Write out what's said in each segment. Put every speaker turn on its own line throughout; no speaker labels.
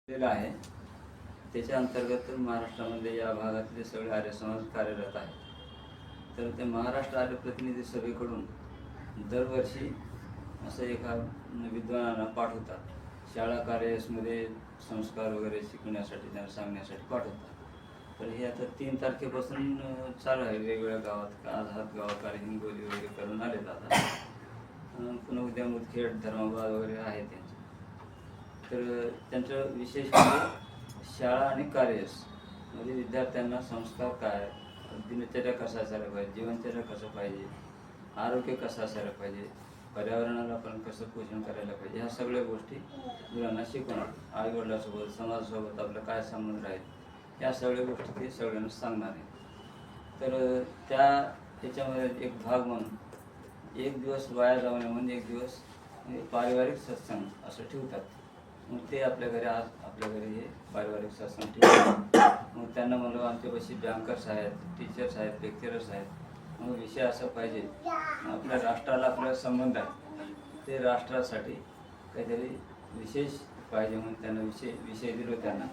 केलेला आहे. त्याच्या अंतर्गत महाराष्ट्रामध्ये या भागातले सगळे आर्य समाज कार्यरत आहे. तर ते महाराष्ट्र आर्य प्रतिनिधी सभेकडून दरवर्षी असं एका विद्वानांना पाठवतात. शाळा कार्यमध्ये संस्कार वगैरे शिकण्यासाठी त्यांना सांगण्यासाठी पाठवतात. तर हे आता 3 तारखेपासून चालू आहे. वेगवेगळ्या गावात आज हातगावात हिंगोली वगैरे करून आले जातात. पुन्हा उद्या मुदखेड धर्माबाद वगैरे आहे त्यांचे. तर त्यांचं विशेष म्हणजे शाळा आणि कार्यस म्हणजे विद्यार्थ्यांना संस्कार काय, दिनचर्या कसा असायला पाहिजे, जीवनचर्या कसं पाहिजे, आरोग्य कसं असायला पाहिजे, पर्यावरणाला आपण कसं पोषण करायला पाहिजे, ह्या सगळ्या गोष्टी मुलांना शिकवणार. आईवडिलांसोबत समाजासोबत आपला काय संबंध राहील ह्या सगळ्या गोष्टी ते सगळ्यांना सांगणार आहे. तर त्याच्यामध्ये एक भाग म्हणून एक दिवस वाया जाऊ नये म्हणून एक दिवस पारिवारिक सत्संग असं ठेवतात. मग ते आपल्या घरी आज आपल्या घरी हे पारिवारिक सत्संग ठेवतात. मग त्यांना म्हणलं आमच्यापाशी बँकर्स आहेत, टीचर्स आहेत, लेक्चरर्स आहेत. मग विषय असा पाहिजे आपल्या राष्ट्राला आपला संबंध आहे, ते राष्ट्रासाठी काहीतरी विशेष पाहिजे म्हणून त्यांना विषय दिलो. त्यांना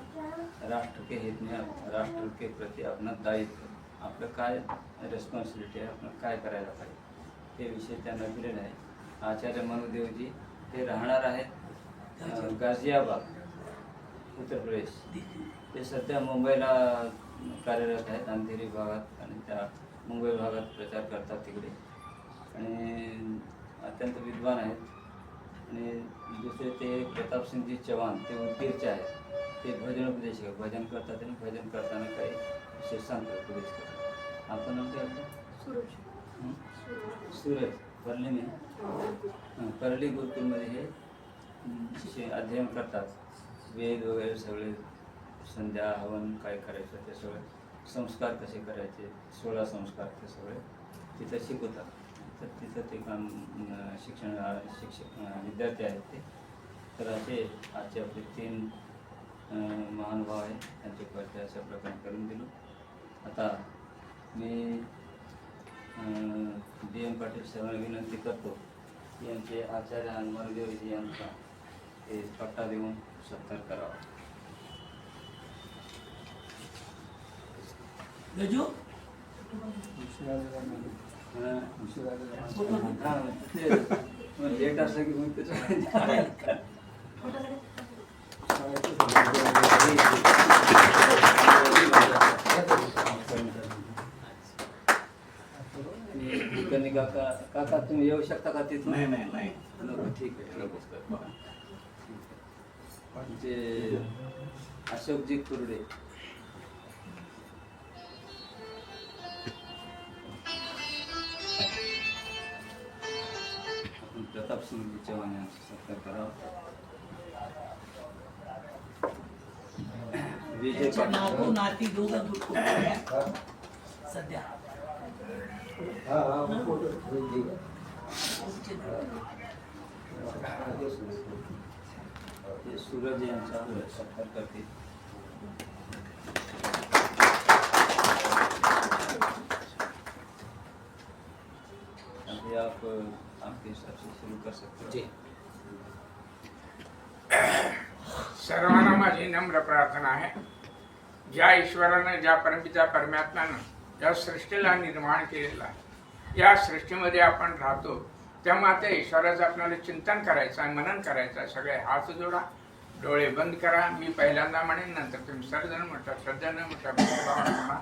राष्ट्र के हित में राष्ट्र के प्रति अपना दायित्व, आपलं काय रेस्पॉन्सिबिलिटी आहे, आपण काय करायला पाहिजे ते विषय त्यांना दिलेला आहे. आचार्य मनुदेवजी ते राहणार आहेत गाझियाबाद उत्तर प्रदेश. ते सध्या मुंबईला कार्यरत आहेत, अंधेरी भागात, आणि त्या मुंबई भागात प्रचार करतात तिकडे, आणि अत्यंत विद्वान आहेत. आणि दुसरे ते प्रतापसिंगजी चव्हाण ते उदगीरचे आहेत. ते भजनोपदेशक भजन करतात आणि भजन करताना काही विशेष सांगतात, उपदेश करतात. आपण नाम काय आपलं सूरज परली में परली गुरुकुलमध्ये हे अध्ययन करतात. वेद वगैरे सगळे, संध्या हवन काय करायचं ते सगळे, संस्कार कसे करायचे, 16 संस्कार ते सगळे तिथं शिकवतात. तर तिथं ते काम शिक्षक विद्यार्थी आहेत ते. तर असे आजचे आपले 3 महानुभाव आहेत, त्यांचे परिचय अशा प्रकारे करून दिलो. आता मी DM पाटील साहेबांना विनंती करतो की यांचे आचार्य हनुमानदेवजी यांचा ते पट्टा देऊन सत्कार करावा. लेट असं की मग काका तुम्ही येऊ शकता का तिथून? नाही ठीक आहे. म्हणजे अशोकजी कुर्डे, प्रतापसिंग चव्हाण यांचा सत्कार करावा. विजय सध्या सूरज यांचा सत्कार करते. अभी आप आपके हिसाब से शुरू कर सकते हो.
सर्वांना माझी नम्र प्रार्थना आहे. ज्या ईश्वरानं, ज्या परमपिता परमात्म्यानं या सृष्टीला निर्माण केलेला आहे, या सृष्टीमध्ये आपण राहतो, तेव्हा त्या ईश्वराचं आपल्याला चिंतन करायचं आहे, मनन करायचं आहे. सगळे हात जोडा, डोळे बंद करा. मी पहिल्यांदा म्हणेन, नंतर तुम्ही सर्वजण म्हणता, श्रद्धेनं म्हणता, म्हणा.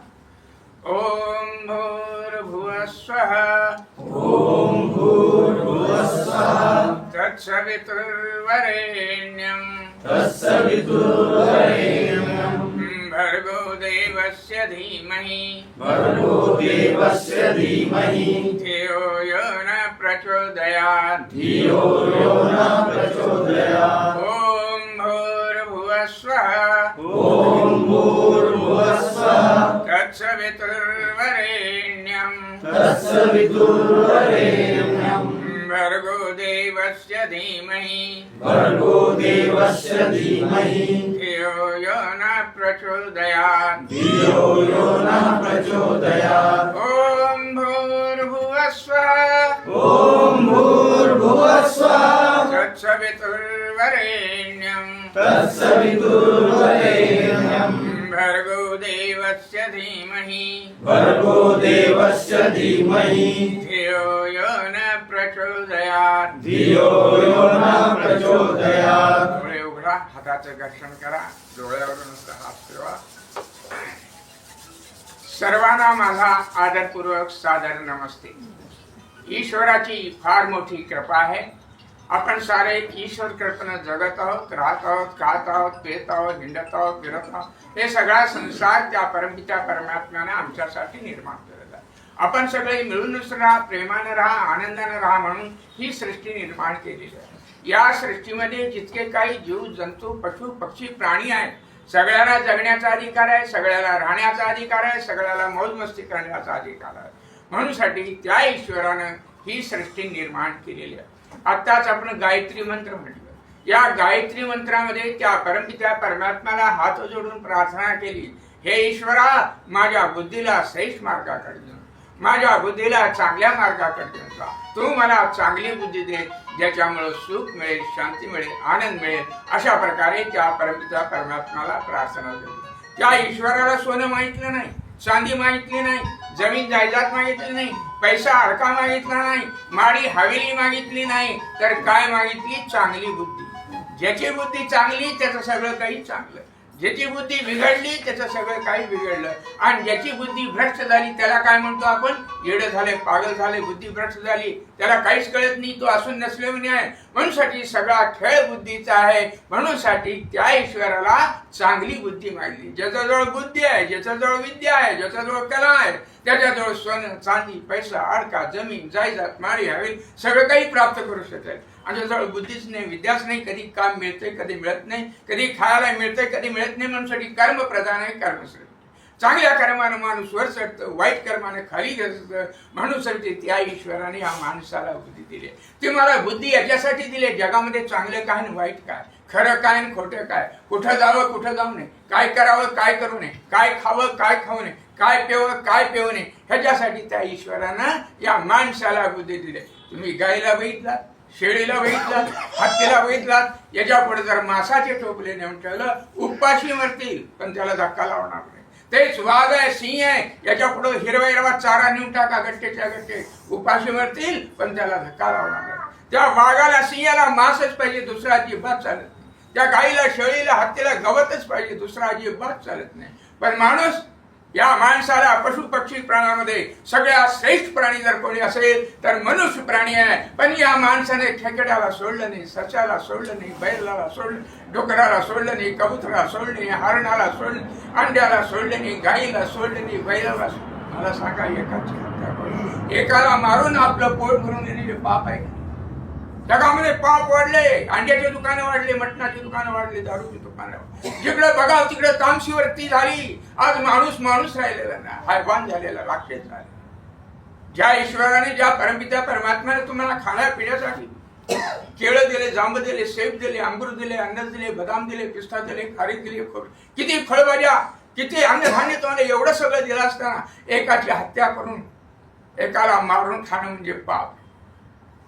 ओम भूर्भुवः स्वः. ओम भूर्भुवः स्वः. तत्सवितुर्वरेण्यं. तत्सवितुर्वरेण्यं. भर्गो देवस्य धीमहि. भर्गो देवस्य धीमहि. धियो यो न प्रचोदयात्. धियो यो न प्रचोदयात्. ओम भूर्भुवः स्वः. ओम भूर्भुवः स्वः. तत्सवितुर्वरेण्यं. तत्सवितुर्वरेण्यं. भर्गो देवस्य धीमहि. भर्गो देवस्य धीमहि. धियो यो न प्रचोदयात्. धियो यो न प्रचोदयात्. ओम भूर्भुवः स्वः. ओम भूर्भुवः स्वः. तत्सवितुर्वरेण्यं. तत्सवितुर्वरेण्यं. धीमहि
भर्गो देवस्य धीमहि
धियो यो न प्रचोदयात्
धियो यो न प्रचोदयात्।
डोळे उघडा, हाताचं घर्षण करा, डोळ्यावरून हात फिरवा. सर्वांना माझा आदरपूर्वक सादर नमस्ते. ईश्वराची फार मोठी कृपा आहे. आपण सारे ईश्वर कृपेने जगत आहोत, राहत आहोत, खात आहोत, पेत आहोत, हिंडत आहोत, फिरत आहोत. हे सगळा संसार त्या परमपिता परमात्म्याने आमच्यासाठी निर्माण केलेला आहे. आपण सगळे मिळूनच राहा, प्रेमाने राहा, आनंदाने राहा म्हणून ही सृष्टी निर्माण केलेली आहे. या सृष्टीमध्ये जितके काही जीव जंतू, पशु पक्षी, प्राणी आहेत, सगळ्याला जगण्याचा अधिकार आहे, सगळ्याला राहण्याचा अधिकार आहे, सगळ्याला मौज मस्ती करण्याचा अधिकार आहे. म्हणूनसाठी त्या ईश्वरानं ही सृष्टी निर्माण केलेली आहे. आताच आपण गायत्री मंत्र म्हटलं. या गायत्री मंत्रामध्ये त्या परमपिता परमात्म्याला हात जोडून प्रार्थना केली, हे ईश्वरा, माझ्या बुद्धीला सैश मार्गाकडे जा, माझ्या बुद्धीला चांगल्या मार्गाकडे जा. तू मला चांगली बुद्धी दे, ज्याच्यामुळे सुख मिळेल, शांती मिळेल, आनंद मिळेल. अशा प्रकारे त्या परमपिता परमात्म्याला प्रार्थना केली. त्या ईश्वराला सोनं मागितलं नाही, चांदी मागितली नाही, जमीन जायदाद मागितली नाही, पैसा अडका मागितला नाही, माडी हवेली मागितली नाही, तर काय मागितली? चांगली बुद्धी. ज्याची बुद्धी चांगली त्याचं सगळं काही चांगलं, ज्याची बुद्धी बिघडली त्याचं सगळं काही बिघडलं. आणि ज्याची बुद्धी भ्रष्ट झाली त्याला काय म्हणतो आपण? येडं झाले, पागल झाले, बुद्धी भ्रष्ट झाली, त्याला काहीच कळत नाही, तो असून नसल्यामुळे आहे. म्हणूनसाठी सगळा खेळ बुद्धीचा आहे. म्हणूनसाठी त्या ईश्वराला चांगली बुद्धी मागली. ज्याच्याजवळ बुद्धी आहे, ज्याच्याजवळ विद्या आहे, ज्याच्याजवळ कला आहे, त्याच्याजवळ सोनं, चांदी, पैसा, अडका, जमीन, जायदाद, माडी हवेली सगळं काही प्राप्त करू शकेल. आणि ज्याच्याजवळ बुद्धीच नाही, विद्याच नाही, कधी काम मिळतंय, कधी मिळत नाही, कधी खायला मिळतंय, कधी मिळत नाही. म्हणूनसाठी कर्म प्रधान आहे, कर्मश्रेष्ठ. चांगल्या कर्मानं माणूस वर चढतं, वाईट कर्माने खाली घसरतं. म्हणूनसाठी त्या ईश्वराने या माणसाला बुद्धी दिली. ती मला बुद्धी याच्यासाठी दिली, जगामध्ये चांगलं काय आणि वाईट काय, खरं काय आणि खोटं काय, कुठं जावं कुठं जाऊ नये, काय करावं काय करू नये, काय खावं काय खाऊ नये, काय पेवं काय पेवू नये, ह्याच्यासाठी त्या ईश्वरानं या माणसाला बुद्धी दिली. तुम्ही गायला बघितलात, शेळीला बघितलात, हत्तीला बघितलात, याच्या पुढे जर मासाचे टोपले नेऊन ठेवलं, उपाशी मरतील पण त्याला धक्का लावणार नाही. तेच वाघ आहे, सिंह आहे, याच्या पुढे हिरवा हिरवा चारा नेऊन टाका, गट्टेच्या गट्टे, उपाशी मरतील पण त्याला धक्का लावणार नाही. त्या वाघाला, सिंहाला मांसच पाहिजे, दुसरा अजिबात चालत नाही. त्या गाईला, शेळीला, हत्तीला गवतच पाहिजे, दुसरा अजिबात चालत नाही. पण माणूस, या माणसाला पशु पक्षी प्राण्यामध्ये सगळ्यात श्रेष्ठ प्राणी जर कोणी असेल तर मनुष्य प्राणी आहे. पण या माणसाने खेकड्याला सोडलं नाही, सच्याला सोडलं नाही, बैलाला सोडलं, डुकराला सोडलं नाही, कबुतराला सोडलं नाही, हरणाला सोडलं, अंड्याला सोडलं नाही, गाईला सोडलं नाही, बैलाला सोडलं. मला सांगा, एकाची हत्या करून, एकाला मारून आपलं पोट भरून येणे पाप आहे. जगामध्ये पाप वाढले, अंड्याची दुकानं वाढले, मटणाची दुकानं वाढली, दारूची दुकानं, जिकडे बघाव तिकडे तामसी वृत्ती झाली. आज माणूस माणूस राहिलेला नाही, हैवान झालेला, राक्षस झाले. ज्या ईश्वराने, ज्या परमपिता परमात्म्याने तुम्हाला खाण्यापिण्यासाठी केळं दिले, जांब दिले, सेब दिले, अंगूर दिले, अन्न दिले, बदाम दिले, पिस्ता दिले, खारीक दिली, किती फळभाज्या, किती अन्नधान्य तुम्हाला एवढं सगळं दिलं असताना एकाची हत्या करून एकाला मारून खाणं म्हणजे पाप.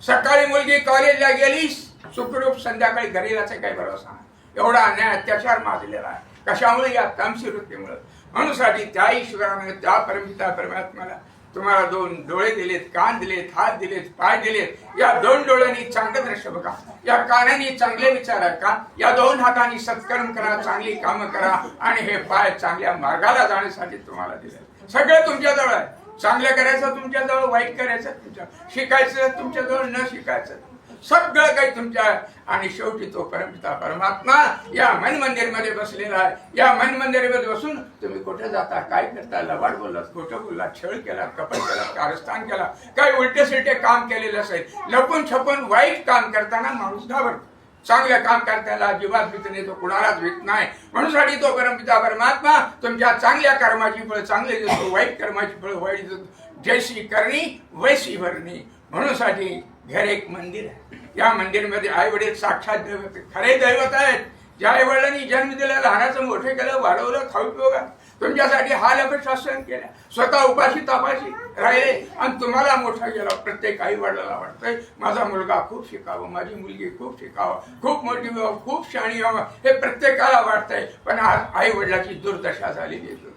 सकाळी मुलगी कॉलेजला गेली, सुखरूप संध्याकाळी घरी जायचं काही भरोसा नाही. एवढा अन्याय अत्याचार माजलेला आहे. कशामुळे? या तामसी वृत्तीमुळे. म्हणूनसाठी त्या ईश्वराने, त्या परमपिता परमात्म्याला तुम्हाला दोन डोळे दिलेत, कान दिलेत, हात दिलेत, पाय दिलेत. या दोन डोळ्यांनी चांगलं दृश्य बघा, या कानांनी चांगले विचार ऐका, या दोन हातांनी सत्कर्म करा, चांगली कामं करा, आणि हे पाय चांगल्या मार्गाला जाण्यासाठी तुम्हाला दिले. सगळं तुमच्याजवळ आहे. चांगलं करायचं तुमच्याजवळ, वाईट करायचं तुमच्या, शिकायचं तुमच्याजवळ, न शिकायचं सगळं काही तुमच्या. आणि शेवटी तो परमपिता परमात्मा या मन मंदिरमध्ये बसलेला आहे. या मन मंदिरामध्ये बसून तुम्ही कुठे जाता, काय करता, लबाड बोललात, खोटं बोललात, छळ केला, कपट केला, कारस्थान केला, काही उलटे सुलटे काम केलेलं असेल, लपून छपून वाईट काम करताना माणूस घाबरतो. चांगलं काम करताना अजिबात भीत नाही, तो कुणालाच भीत नाही. म्हणूनसाठी तो परमपिता परमात्मा तुमच्या चांगल्या कर्माची फळ चांगले देतो, वाईट कर्माची फळ वाईट देतो. जैसी करणी वैसी भरणी. म्हणूनसाठी घर एक मंदिर आहे. या मंदिरमध्ये आई वडील साक्षात दैवत, खरे दैवत आहेत. ज्या आई वडिलांनी जन्म दिला, लहानाचं मोठे केलं, वाढवलं, खाऊ पिवलं, तुमच्यासाठी हाल अपेक्षा सहन केल्या, स्वतः उपाशी तापाशी राहिले, आणि तुम्हाला मोठा केला. प्रत्येक आई वडिलाला वाटतंय माझा मुलगा खूप शिकावं, माझी मुलगी खूप शिकावं, खूप मोठी व्हावं, खूप शाणी व्हावं, हे प्रत्येकाला वाटतंय. पण आज आई वडिलाची दुर्दशा झालेली आहे.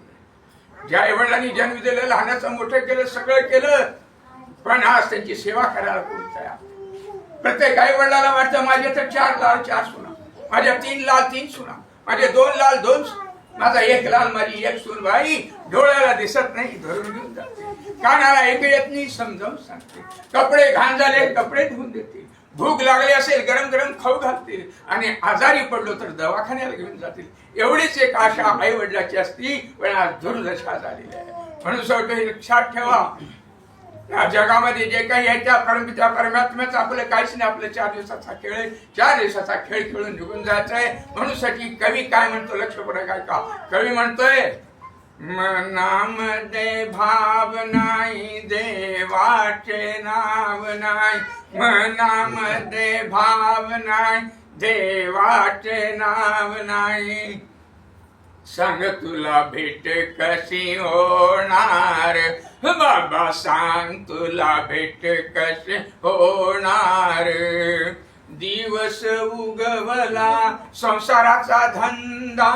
ज्या आईवडिलांनी जन्म दिलं, लहानाचं मोठं केलं, सगळं केलं, पण आज त्यांची सेवा करायला कोण तयार? प्रत्येक आई वडिलाला वाटतं माझे तर 4 लाल 4 सुना, माझ्या 3 लाल 3 सुना, माझे 2 लाल 2 सुना, माझा 1 लाल माझी 1 सून. बाई डोळ्याला दिसत नाही, धरून घेऊन जाते, कानाला ऐकू येत नाही, समजावून सांगते, कपडे घाण झाले कपडे धुवून देते, भूक लागली असेल गरम गरम खाऊ घालतील, आणि आजारी पडलो तर दवाखान्याला घेऊन जातील. एवढीच एक आशा आई वडिलाची असती, पण आज दुर्दशा झालेली आहे. म्हणून शेवटी लक्षात ठेवा, या जगामध्ये जे काही आहे त्या परमात्म्याचं आपलं काहीच नाही. आपलं 4 दिवसाचा खेळ आहे, 4 दिवसाचा खेळ खेळून निघून जायचंय. म्हणून साठी कवी काय म्हणतो, लक्षपूर्वक काय का कवी म्हणतोय, मनामध्ये भाव नाही देवाचे नाव नाही, मनामध्ये भाव नाही देवाचे नाव नाही, सांग तुला भेट कशी होणार, बाबा सांग तुला भेट कशी होणार. दिवस उगवला संसाराचा धंदा,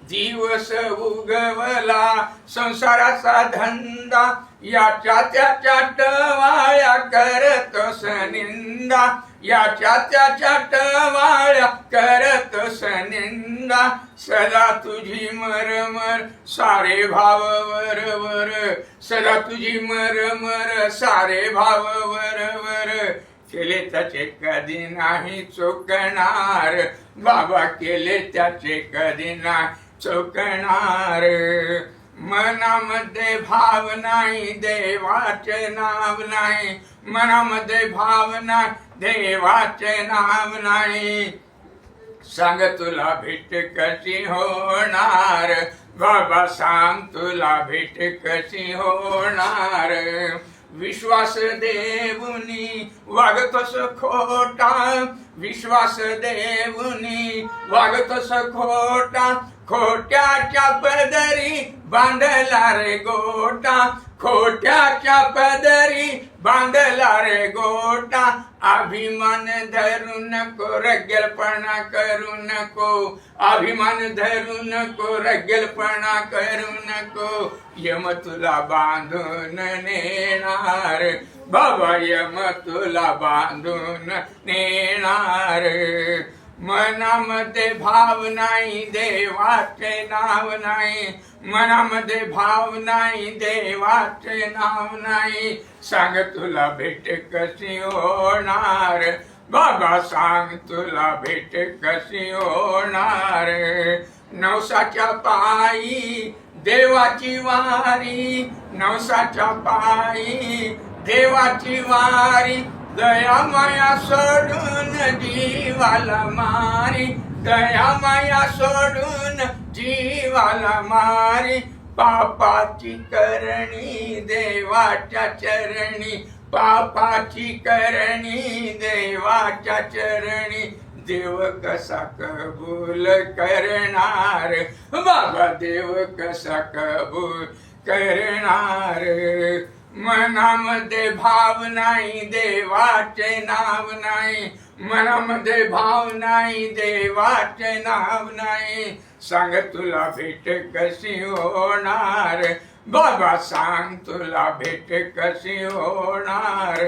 दिवस उगवला संसाराचा धंदा, याच्या त्याच्या टवाळ्या करतोस निंदा, याच्या त्याच्या टवाळ्या करतोस निंदा. सदा तुझी मरमर सारे भाव वरवर, सदा तुझी मरमर सारे भाव वरवर. केले त्याचे कधी नाही चुकणार, बाबा केले त्याचे कधी नाही चुकणार. मनामध्ये भाव नाही देवाचे नाव नाही, मनामध्ये भाव नाही देवाचे नाव नाही, सांग तुला भेट कशी होणार, बाबा सांग तुला भेट कशी होणार. विश्वास देऊनी वागतोस खोटा, विश्वास देऊनी वागतोस खोटा, खोट्याच्या पदरी बांधला रे गोटा, खोट्याच्या पदरी बांधला रे गोटा. अभिमान धरू नको रगेलपणा करू नको, अभिमान धरू नको रगेलपणा करू नको. यम तुला बांधून नेणार, बाबा यम तुला बांधून नेणार. मनामध्ये भाव नाही देवाचे नाव नाही, मनामध्ये भाव नाही देवाचे नाव नाही, सांग तुला भेट कशी होणार, बाबा सांग तुला भेट कशी होणार. नवसाच्या पायी देवाची वारी, नवसाच्या पायी देवाची वारी, दयामाया सोडून जीवाला मारी, दयामाया सोडून जीवाला मारी. पापाची करणी देवाच्या चरणी, पापाची करणी देवाच्या चरणी, देव कसा कबूल करणार, बाबा देव कसा कबूल करणार. मनामध्ये भाव नाही देवाचे नाव नाही, मनामध्ये भाव नाही देवाचे नाव नाही, सांग तुला भेट कशी होणार, बाबा सांग तुला भेट कशी होणार.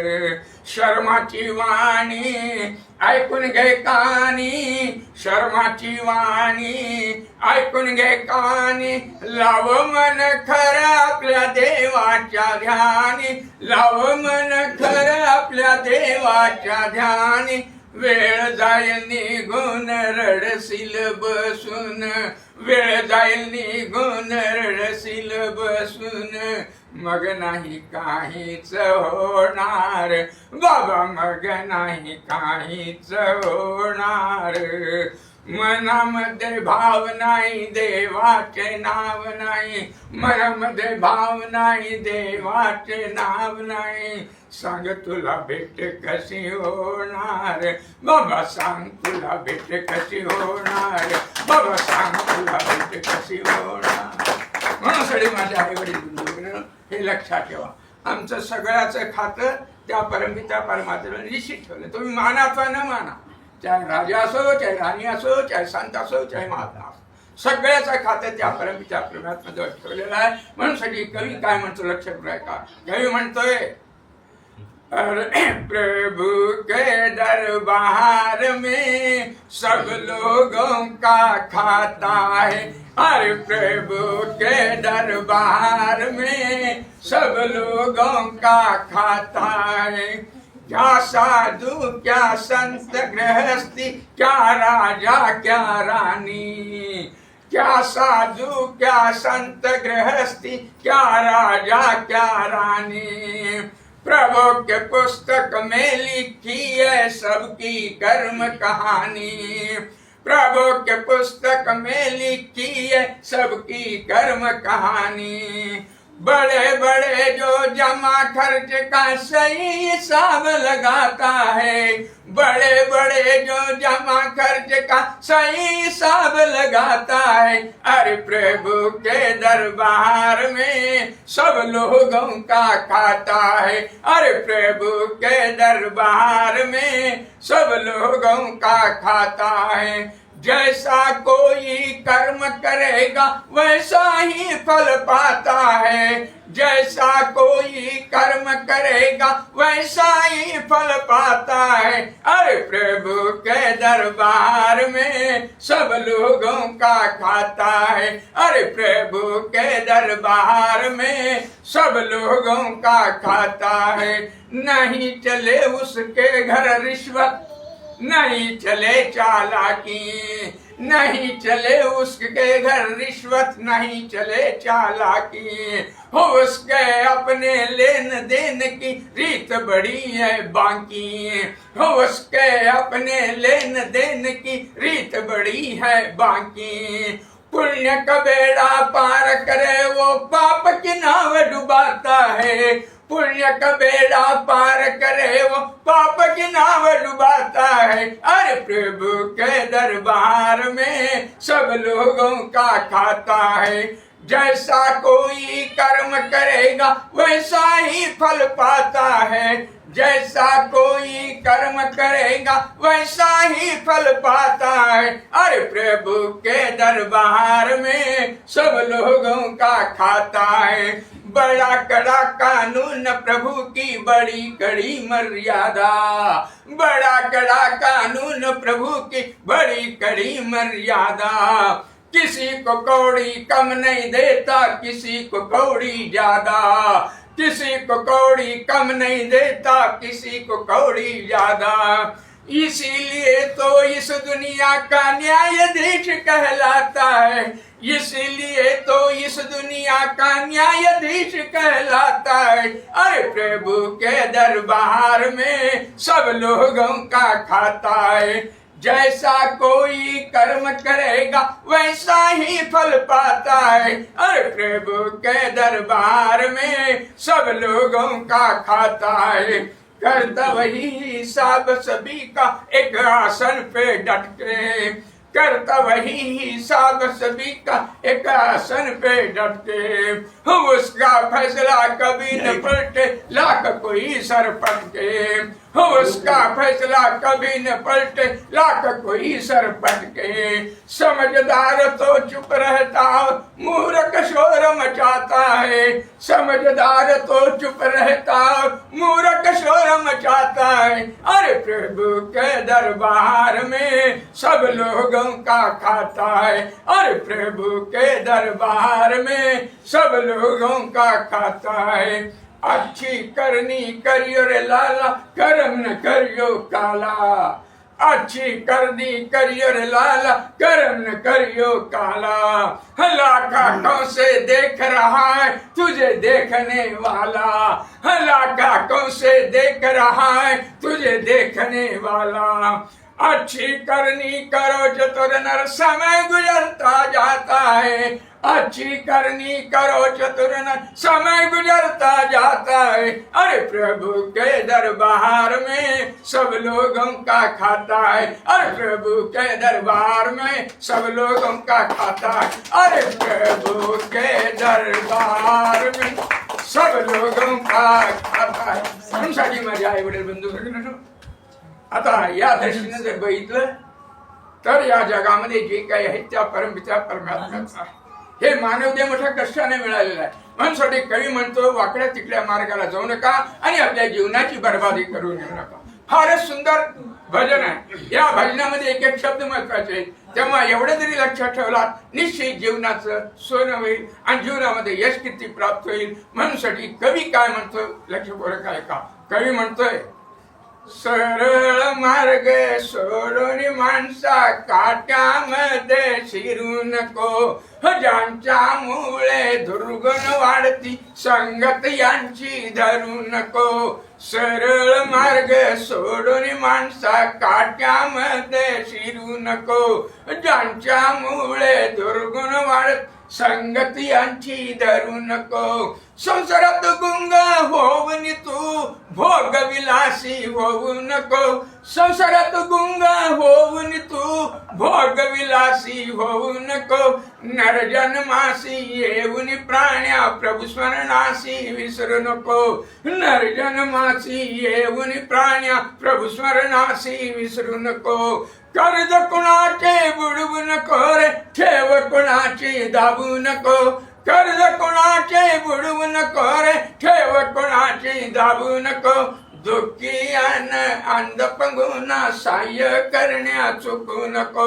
शर्माची वाणी ऐकून घे कानी, शर्माची वाणी ऐकून घे कानी, लाव मन खरं आपल्या देवाच्या ध्यानी, लाव मन खरं आपल्या देवाच्या ध्यानी. वेळ जाईल निघून रडशील बसून, वेळ जाईल निघून रडशील बसून, मग नाही काहीच होणार, बाबा मग नाही काहीच होणार. मनामध्ये भाव नाही देवाचे नाव नाही, मनामध्ये भाव नाही देवाचे नाव नाही, सांग तुला भेट कशी होणार, बाबा सांग तुला भेट कशी होणार, बाबा सांग तुला भेट कशी होणार. म्हणून सगळे माझे आई वडील हे लक्षात ठेवा, आमचं सगळ्याचं खातं त्या परमपिता परमात्म्याने निश्चित ठेवलं. तुम्ही माना अथवा न माना, चाहे राजा असो चाहे राणी असो चाहे संत असो चाहे महात्मा असो, सगळ्याचा खाता त्या परमपिता परमात्म्याजवळ ठेवलेला आहे. म्हणून सगळी कवी काय म्हणतो लक्षात ठेवाय का? कवी म्हणतोय अरे प्रभु के दरबार में सब लोगों का खाता है. अरे प्रभु के दरबार में सब लोगों का खाता है. क्या साधु क्या संत गृहस्थी क्या राजा क्या रानी. क्या साधु क्या संत गृहस्थी क्या राजा क्या रानी. प्रभु के पुस्तक में लिखी है सबकी कर्म कहानी. प्रभु के पुस्तक में लिखी है सबकी कर्म कहानी. बड़े बड़े जो जमा खर्च का सही हिसाब लगाता है. बड़े बड़े जो जमा खर्च का सही हिसाब लगाता है. अरे प्रभु के दरबार में सब लोगों का खाता है. अरे प्रभु के दरबार में सब लोगों का खाता है. जैसा कोई कर्म करेगा वैसा ही फल पाता है. जैसा कोई कर्म करेगा वैसा ही फल पाता है. अरे प्रभु के दरबार में सब लोगों का खाता है. अरे प्रभु के दरबार में सब लोगों का खाता है. नहीं चले उसके घर रिश्वत, नहीं चले चालाकी. नहीं चले उसके घर रिश्वत, नहीं चले चालाकी. हो उसके अपने लेन देन की रीत बड़ी है बाकी. हो उसके अपने लेन देन की रीत बड़ी है बाकी. पुण्य का बेड़ा पार करे वो पाप की नाव डुबाता है. पुण्य का बेड़ा पार करे वो पाप की नाव डुबाता है. अरे प्रभु के दरबार में सब लोगों का खाता है. जैसा कोई कर्म करेगा वैसा ही फल पाता है. जैसा कोई कर्म करेगा वैसा ही फल पाता है. अरे प्रभु के दरबार में सब लोगों का खाता है. बड़ा कड़ा कानून प्रभु की बड़ी कड़ी मर्यादा. बड़ा कड़ा कानून प्रभु की बड़ी कड़ी मर्यादा. किसी को कौड़ी कम नहीं देता, किसी को कौड़ी ज्यादा. किसी को कौड़ी कम नहीं देता, किसी को कौड़ी ज्यादा. इसीलिए तो इस दुनिया का न्यायाधीश कहलाता है. इसीलिए तो इस दुनिया का न्यायाधीश कहलाता है. अरे प्रभु के दरबार में सब लोगों का खाता है. जैसा कोई कर्म करेगा वैसा ही फल पाता है. अरे प्रभु के दरबार में सब लोगों का खाता है. करता वही हिसाब सभी का एक आसन पे डट के. करता वही हिसाब सभी का एक आसन पे डट के. उसका फैसला कभी न पलटे लाख कोई सर पटके. उसका फैसला कभी न पलटे लाख कोई सर पटके. समझदार तो चुप रहता मूर्ख शोर मचाता है. समझदार तो चुप रहता मूर्ख शोर मचाता है. अरे प्रभु के दरबार में सब लोगों का खाता है. अरे प्रभु के दरबार में सब लोगों का खाता है. अच्छी करनी करियो रे लाला, कर्म न करियो काला. अच्छी करनी करियो रे लाला, कर्म न करियो काला. लाखों से देख रहा है तुझे देखने वाला. लाखों से देख रहा है तुझे देखने वाला. अच्छी करनी करो चतुर नर, समय गुजरता जाता है. अच्छी करनी करो चतुर नर, समय गुजरता जाता है. अरे प्रभु के दरबार में सब लोगों का खाता है. अरे प्रभु के दरबार में सब लोगों का खाता है. अरे प्रभु के दरबार में सब लोगों का खाता है. म्हणून मजा आहे वडील बंधू. आता या दृष्टीने जर बघितलं तर या जगामध्ये जे काही आहे त्या परमपिता परमात्म्याचा आहे. हे मानवदेह मोठ्या कष्टाने मिळालेलं आहे. म्हणून कवी म्हणतो, वाकड्या तिकड्या मार्गाला जाऊ नका आणि आपल्या जीवनाची बर्बादी करू नये नका. फारच सुंदर भजन आहे. या भजनामध्ये एक एक शब्द महत्वाचे आहेत. तेव्हा एवढं जरी लक्षात ठेवला, निश्चित जीवनाचं सोनं होईल आणि जीवनामध्ये यश कीर्ती प्राप्त होईल. म्हणून कवी काय म्हणतो, लक्षपूर्वक आहे का? कवी म्हणतोय, सरळ मार्ग सोडून माणसा काट्यामध्ये शिरू नको, ज्यांच्या मुळे दुर्गुण वाढती संगत यांची धरू नको. सरळ मार्ग सोडून माणसा काट्यामध्ये शिरू नको, ज्यांच्या मुळे दुर्गुण वाढत संगत यांची धरू नको. संसारात गुंग होऊन तू भोगविलासी होऊ नको. संसारात गुंग होऊन तू भोगविलासी होऊ नको. नरजन्मासी येऊन प्राण्या प्रभू स्मरणासी विसरू नको. नरजन्मासी येऊन प्राण्या प्रभू स्मरणासी विसरू नको. कर्ज कुणाचे बुडवू नको रे, ठेव कुणाची दाबू नको. कर्ज कोणाचे बुडवू नको रे, ठेव कोणाची दाबू नको. दुःखियान अंधपंगूंना सहाय्य करण्या चुकू नको.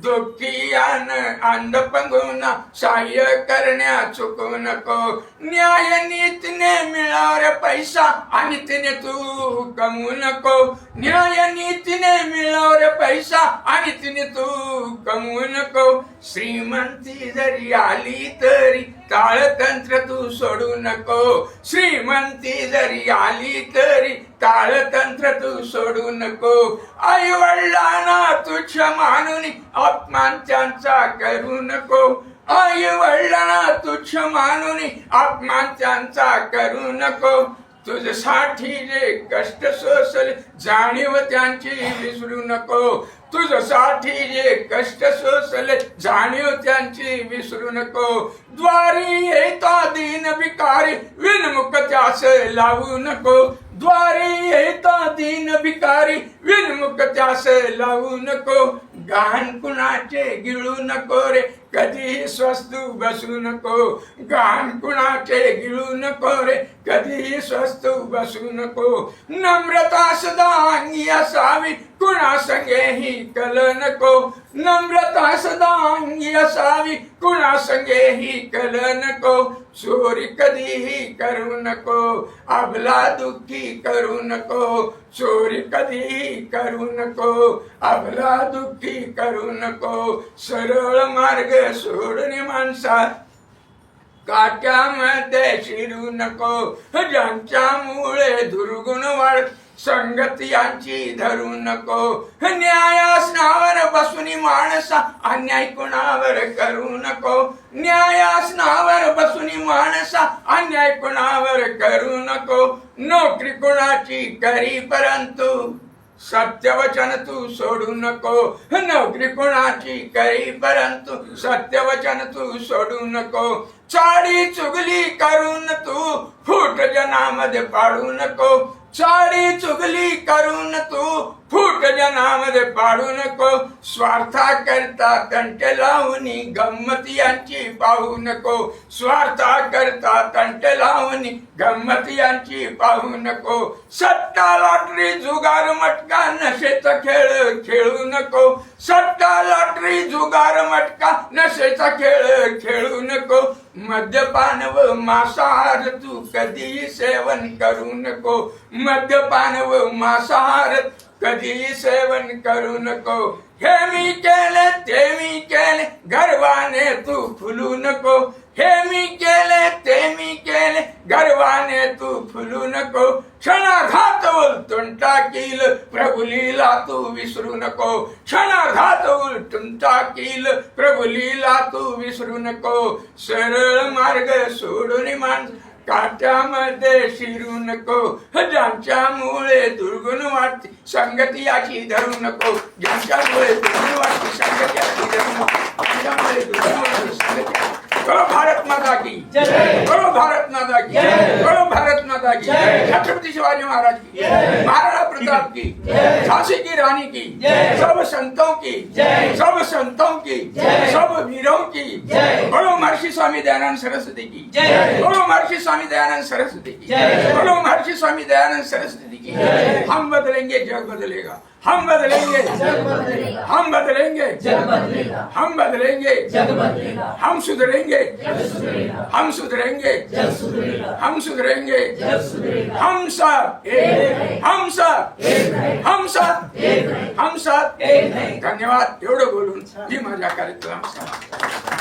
दुःखियान अंधपंगूंना सहाय्य करण्या चुकू नको. न्याय नीतीने मिळाव रे पैसा आणि तिने तू कमवू नको. न्याय नीतीने मिळाव रे पैसा आणि तिने तू कमवू नको. श्रीमंती जरी आली तरी ताळतंत्र तू सोडू नको. श्रीमंती जरी आली तरी ताळतंत्र तू सोडू नको. आई वडिलांना तुच्छ मानून अपमान त्यांचा करू नको. आई वडिलांना तुच्छ मानून अपमान त्यांचा करू नको. तुझ्यासाठी जे कष्ट सोसले जाणीव त्यांची विसरू नको. तुझ्यासाठी जे कष्ट सोसले जाणीव त्यांची विसरू नको. द्वारी येता दीन भिकारी विनमुख त्यास लावू नको. द्वारी येता दीन भिकारी विनमुख त्यास लावू नको. गहाण कुणाचे गिळू नको रे, कधी स्वस्तू बसू नको. गहाण कुणाचे गिळू नको रे, कधी स्वस्तू बसू नको. नम्रता सदा अंगी असावी, कुणा संगेही कल नको. नम्रता सदा अंगी असावी, कुणा संगेही कल नको. चोरी कधीही करू नको, अबला दुःखी करू नको. चोरी कधीही करू नको, अबला दुःखी करू नको. सरळ मार्ग सोडून माणसा काट्यामध्ये शिरू नको. ज्यांच्या मुळे दुर्गुण वाढत संगत यांची धरू नको. न्यायासनावर बसून माणसा अन्याय कुणावर करू नको. न्यायासनावर बसून माणसा अन्याय कुणावर करू नको. नोकरी कुणाची करी परंतु सत्यवचन तू सोडू नको. नोकरी कोणाची करी परंतु सत्यवचन तू सोडू नको. चाडी चुगली करून तू फूट जनामध्ये पाडू नको. चाडी चुगली करून तू फूट जनामध्ये पाडू नको. स्वार्था करता तंटे लावून गंमती यांची पाहू नको. स्वार्था करता तंटे लावून गंमती यांची पाहू नको. सट्टा लॉटरी जुगार मटका नशेचा खेळ खेळू नको. सट्टा लॉटरी जुगार मटका नशेचा खेळ खेळू नको. मद्यपान व मांसाहार तू कधी सेवन करू नको. मद्यपान व मांसाहार कधी सेवन करू नको. हे मी केले ते मी केले गर्वाने तू फुलू नको. हे मी केले ते मी केले गर्वाने तू फुलू नको. क्षणाघात उलटून टाकील प्रभू लीला तू विसरू नको. क्षणाघात उलटून टाकील प्रभू लीला तू विसरू नको. सरळ मार्ग सोडून माणूस काट्यामध्ये शिरू नको. ज्यांच्यामुळे दुर्गुण वाटते संगती याची धरू नको. ज्यांच्यामुळे दुर्गुण वाटते संगती याची धरू नको. ज्यांच्यामुळे दुर्गुण वाटते संगती. बोलो भारत माता की जय. बोलो भारत माता की जय. बोलो भारत माता माता की, छत्रपति शिवाजी महाराज की, महाराणा प्रताप की, झांसी की रानी की, सब संतों की, सब संतों की, सब वीरों की, बोलो महर्षि स्वामी दयानंद सरस्वती की, बोलो महर्षि स्वामी दयानंद सरस्वती की, बोलो महर्षि स्वामी दयानंद सरस्वती की। हम बदलेंगे, जग बदलेगा। हम बदलेंगे,
जग बदलेगा।
हम बदलेंगे,
जग बदलेगा।
हम बदलेंगे,
जग बदलेगा।
हम सुधरेंगे,
जग सुधरेगा।
हम सुधरेंगे,
जग सुधरेगा।
हम सुधरेंगे,
जग सुधरेगा।
हम सब एक, हम सब
एक है।
हम सब
एक है।
हम सब
एक है।
धन्यवाद. एवढं बोलून मी माझ्या कार्यक्रम समाप्त करतो.